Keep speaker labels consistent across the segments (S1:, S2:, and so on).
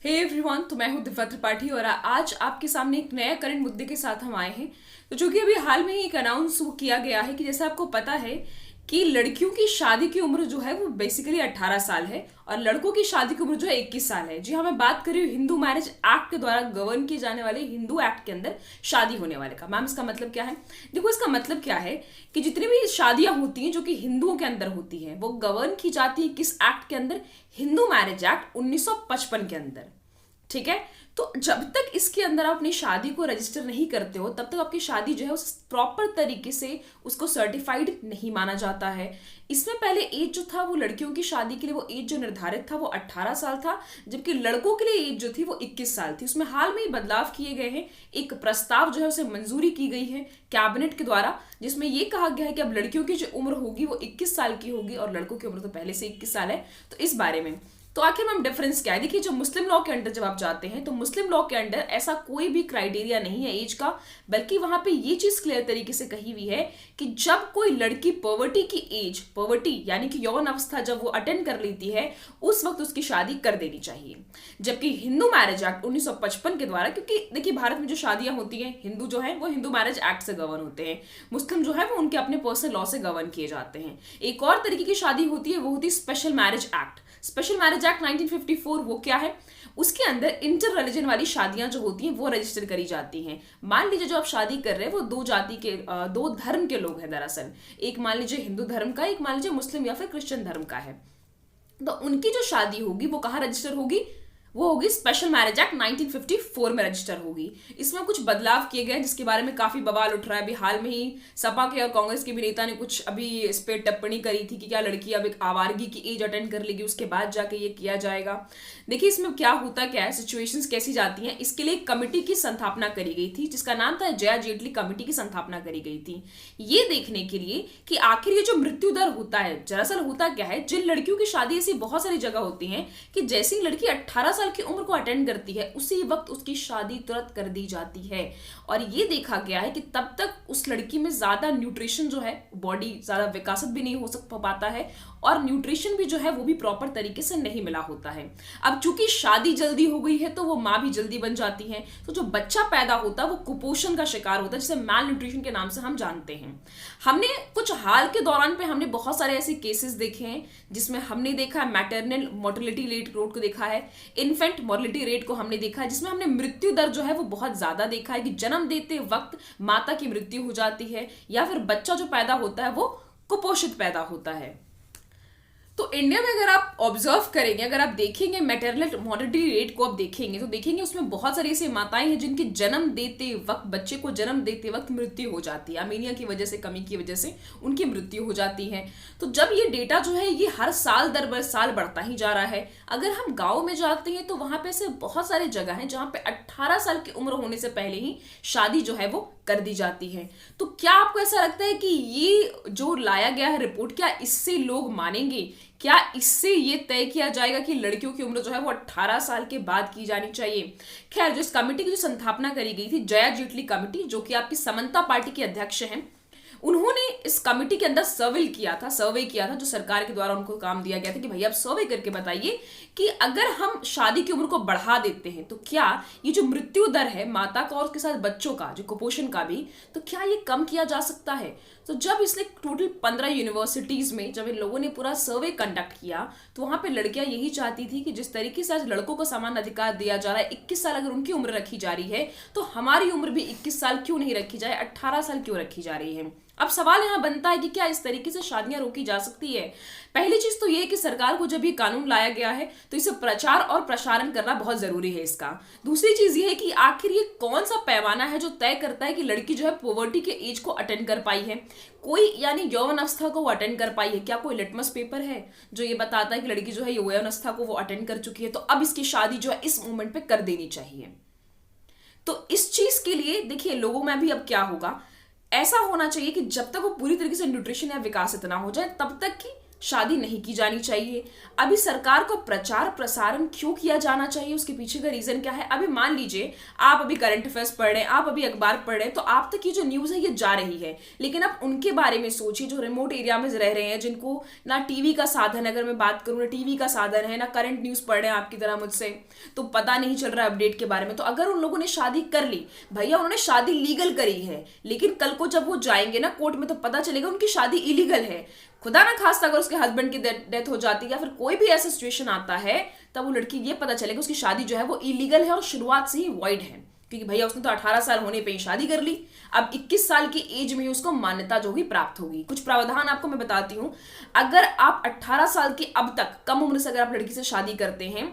S1: Hey everyone, तो मैं हूं दिव्या त्रिपाठी और आज आपके सामने एक नया करंट मुद्दे के साथ हम आए हैं। तो जो कि अभी हाल में ही एक अनाउंस किया गया है कि जैसे आपको पता है कि लड़कियों की शादी की उम्र जो है वो बेसिकली 18 साल है और लड़कों की शादी की उम्र जो है 21 साल है। जी हाँ, मैं बात कर रही हूँ हिंदू मैरिज एक्ट के द्वारा गवर्न किए जाने वाले हिंदू एक्ट के अंदर शादी होने वाले का। मैम, इसका मतलब क्या है? देखो, इसका मतलब क्या है कि जितनी भी शादियां होती हैं जो कि हिंदुओं के अंदर होती हैं वो गवर्न की जाती है किस एक्ट के अंदर? हिंदू मैरिज एक्ट 1955 के अंदर। ठीक है। तो जब तक इसके अंदर आप अपनी शादी को रजिस्टर नहीं करते हो तब तक आपकी शादी जो है उस प्रॉपर तरीके से उसको सर्टिफाइड नहीं माना जाता है। इसमें पहले एज जो था वो लड़कियों की शादी के लिए वो एज जो निर्धारित था वो 18 साल था, जबकि लड़कों के लिए एज जो थी वो 21 साल थी। उसमें हाल में ही बदलाव किए गए हैं। एक प्रस्ताव जो है उसे मंजूरी की गई है कैबिनेट के द्वारा, जिसमें यह कहा गया है कि अब लड़कियों की जो उम्र होगी वो 21 साल की होगी और लड़कों की उम्र तो पहले से 21 साल है। तो इस बारे में तो आखिर मैम डिफरेंस क्या है? देखिए, जो मुस्लिम लॉ के अंडर जब आप जाते हैं तो मुस्लिम लॉ के अंडर ऐसा कोई भी क्राइटेरिया नहीं है एज का, बल्कि वहां पे ये चीज क्लियर तरीके से कही हुई है कि जब कोई लड़की पॉवर्टी की एज, पॉवर्टी यानी कि यौवन अवस्था जब वो अटेंड कर लेती है उस वक्त उसकी शादी कर देनी चाहिए। जबकि हिंदू मैरिज एक्ट 1955 के द्वारा, क्योंकि देखिए भारत में जो शादियां होती हैं हिंदू जो है वो हिंदू मैरिज एक्ट से गवर्न होते हैं, मुस्लिम जो है वो उनके अपने पर्सनल लॉ से गवर्न किए जाते हैं। एक और तरीके की शादी होती है, वो होती है special marriage act. Special marriage act 1954 वो क्या है? उसके अंदर इंटर रिलीजन वाली शादियां जो होती हैं वो रजिस्टर करी जाती हैं। मान लीजिए जो आप शादी कर रहे हैं वो दो जाति के दो धर्म के लोग हैं दरअसल, एक मान लीजिए हिंदू धर्म का, एक मान लीजिए मुस्लिम या फिर क्रिश्चियन धर्म का है। तो उनकी जो शादी होगी वो कहाँ रजिस्टर होगी? वो होगी स्पेशल मैरिज एक्ट 1954 में रजिस्टर होगी। इसमें कुछ बदलाव किए गए जिसके बारे में काफी बवाल उठ रहा है। अभी हाल में ही सपा के और कांग्रेस के भी नेता ने कुछ अभी इस पे टिप्पणी करी थी कि क्या लड़की अब एक आवारगी की एज अटेंड कर लेगी उसके बाद जाके ये किया जाएगा। देखिए, इसमें क्या होता क्या है, सिचुएशंस कैसी जाती हैं, इसके लिए एक कमेटी की स्थापना करी गई थी जिसका नाम था जया जेटली कमेटी की स्थापना करी गई थी, ये देखने के लिए कि आखिर ये जो मृत्यु दर होता है, दरअसल होता क्या है, जिन लड़कियों की शादी ऐसी बहुत सारी जगह होती है कि जैसी लड़की 18 साल की उम्र को अटेंड करती है उसी वक्त उसकी शादी तुरंत कर दी जाती है। और ये देखा गया है कि तब तक उस लड़की में ज्यादा न्यूट्रिशन जो है, बॉडी ज्यादा विकासित भी नहीं हो पाता है और न्यूट्रिशन भी जो है वो भी प्रॉपर तरीके से नहीं मिला होता है। अब चूंकि शादी जल्दी हो गई है तो वो माँ भी जल्दी बन जाती है, तो जो बच्चा पैदा होता है वो कुपोषण का शिकार होता है, जिसे मैल न्यूट्रिशन के नाम से हम जानते हैं। हमने कुछ हाल के दौरान पे हमने बहुत सारे ऐसे केसेस देखे हैं जिसमें हमने देखा है मैटरनल मोर्टेलिटी रेट को देखा है, इन्फेंट मोर्टेलिटी रेट को हमने देखा है, जिसमें हमने मृत्यु दर जो है वो बहुत ज्यादा देखा है कि जन्म देते वक्त माता की मृत्यु हो जाती है या फिर बच्चा जो पैदा होता है वो कुपोषित पैदा होता है। तो इंडिया में अगर आप ऑब्जर्व करेंगे, अगर आप देखेंगे मैटरनल मोर्टेलिटी रेट को आप देखेंगे तो देखेंगे उसमें बहुत सारी ऐसी माताएं हैं जिनकी जन्म देते वक्त, बच्चे को जन्म देते वक्त मृत्यु हो जाती है, अमीनिया की वजह से, कमी की वजह से उनकी मृत्यु हो जाती है। तो जब ये डेटा जो है ये हर साल दर साल बढ़ता ही जा रहा है। अगर हम गाँव में जाते हैं तो वहां पे ऐसे बहुत सारे जगह हैं जहां पे 18 साल की उम्र होने से पहले ही शादी जो है वो कर दी जाती है। तो क्या आपको ऐसा लगता है कि ये जो लाया गया है रिपोर्ट, क्या इससे लोग मानेंगे? क्या इससे ये तय किया जाएगा कि लड़कियों की उम्र जो है वो 18 साल के बाद की जानी चाहिए? खैर, जो इस कमेटी की जो स्थापना करी गई थी, जया जेटली कमेटी, जो कि आपकी समन्ता पार्टी के अध्यक्ष हैं, उन्होंने इस कमेटी के अंदर सर्वे किया था जो सरकार के द्वारा उनको काम दिया गया था कि भैया आप सर्वे करके बताइए कि अगर हम शादी की उम्र को बढ़ा देते हैं तो क्या ये जो मृत्यु दर है माता का और उसके साथ बच्चों का, जो कुपोषण का भी, तो क्या ये कम किया जा सकता है? तो जब इसने टोटल 15 यूनिवर्सिटीज में जब इन लोगों ने पूरा सर्वे कंडक्ट किया तो वहां पे लड़कियां यही चाहती थी कि जिस तरीके से आज लड़कों को समान अधिकार दिया जा रहा है, 21 साल अगर उनकी उम्र रखी जा रही है तो हमारी उम्र भी 21 साल क्यों नहीं रखी जाए, 18 साल क्यों रखी जा रही है? अब सवाल यहां बनता है कि क्या इस तरीके से शादियां रोकी जा सकती है? पहली चीज तो यह कि सरकार को जब ये कानून लाया गया है तो इसे प्रचार और प्रसारण करना बहुत जरूरी है इसका। दूसरी चीज ये है कि आखिर ये कौन सा पैमाना है जो तय करता है कि लड़की जो है पोवर्टी के एज को अटेंड कर पाई है, कोई यानी यौवन अवस्था को वो अटेंड कर पाई है? क्या कोई लिटमस पेपर है जो ये बताता है कि लड़की जो है यौवन अवस्था को वो अटेंड कर चुकी है तो अब इसकी शादी जो है इस मोमेंट पे कर देनी चाहिए? तो इस चीज के लिए देखिए लोगों में भी अब क्या होगा, ऐसा होना चाहिए कि जब तक वो पूरी तरीके से न्यूट्रिशन या विकासित ना हो जाए तब तक की शादी नहीं की जानी चाहिए। अभी सरकार को प्रचार प्रसारण क्यों किया जाना चाहिए, उसके पीछे का रीजन क्या है? अभी मान लीजिए आप अभी करंट अफेयर्स पढ़ रहे हैं, आप अभी अखबार पढ़ रहे हैं, तो आप तक ये जो न्यूज है ये जा रही है, लेकिन आप उनके बारे में सोचिए जो रिमोट एरिया में रह रहे हैं, जिनको ना टीवी का साधन, अगर मैं बात करूं ना टीवी का साधन है, ना करंट न्यूज पढ़ रहे हैं आपकी तरह मुझसे, तो पता नहीं चल रहा है अपडेट के बारे में। तो अगर उन लोगों ने शादी कर ली, भैया उन्होंने शादी लीगल करी है, लेकिन कल को जब वो जाएंगे ना कोर्ट में तो पता चलेगा उनकी शादी इलीगल है। खुदा ना खास्ता अगर उसके हस्बैंड की डेथ हो जाती है या फिर कोई भी ऐसा सिचुएशन आता है, तब वो लड़की ये पता चलेगा उसकी शादी जो है वो इलीगल है और शुरुआत से ही वॉइड है, क्योंकि भैया उसने तो 18 साल होने पे ही शादी कर ली। अब 21 साल की एज में ही उसको मान्यता जो भी प्राप्त होगी। कुछ प्रावधान आपको मैं बताती हूं। अगर आप 18 साल की अब तक कम उम्र से अगर आप लड़की से शादी करते हैं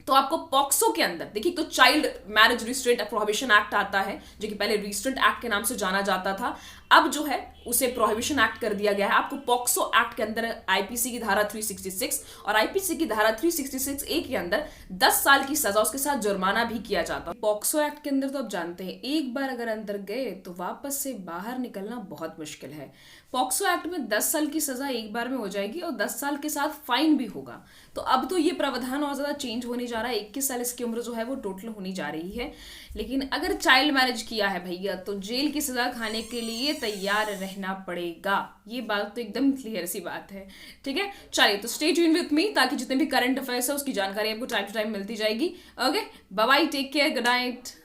S1: तो आपको पॉक्सो के अंदर, देखिए तो child marriage restraint prohibition act आता है, जो कि पहले रिस्ट्रेंट एक्ट के नाम से जाना जाता था, अब जो है उसे प्रोहिबिशन एक्ट कर दिया गया है। आपको पॉक्सो एक्ट के अंदर आईपीसी की धारा 366 और आईपीसी की धारा 366 ए के अंदर 10 साल की सजा, उसके साथ जुर्माना भी किया जाता है। पॉक्सो एक्ट के अंदर तो आप जानते हैं एक बार अगर अंदर गए तो वापस से बाहर निकलना बहुत मुश्किल है। पॉक्सो एक्ट में 10 साल की सजा एक बार में हो जाएगी और 10 साल के साथ फाइन भी होगा। तो अब तो ये प्रावधान और ज्यादा चेंज होने जा रहा है। 21 साल इसकी उम्र जो है वो टोटल होनी जा रही है। लेकिन अगर चाइल्ड मैरिज किया है भैया तो जेल की सजा खाने के लिए तैयार रहना पड़ेगा। ये बात तो एकदम क्लियर सी बात है। ठीक है, चलिए तो स्टे ट्यून्ड विद मी, ताकि जितने भी करंट अफेयर्स है उसकी जानकारी आपको टाइम टू टाइम मिलती जाएगी। Okay, bye bye, take care, good night.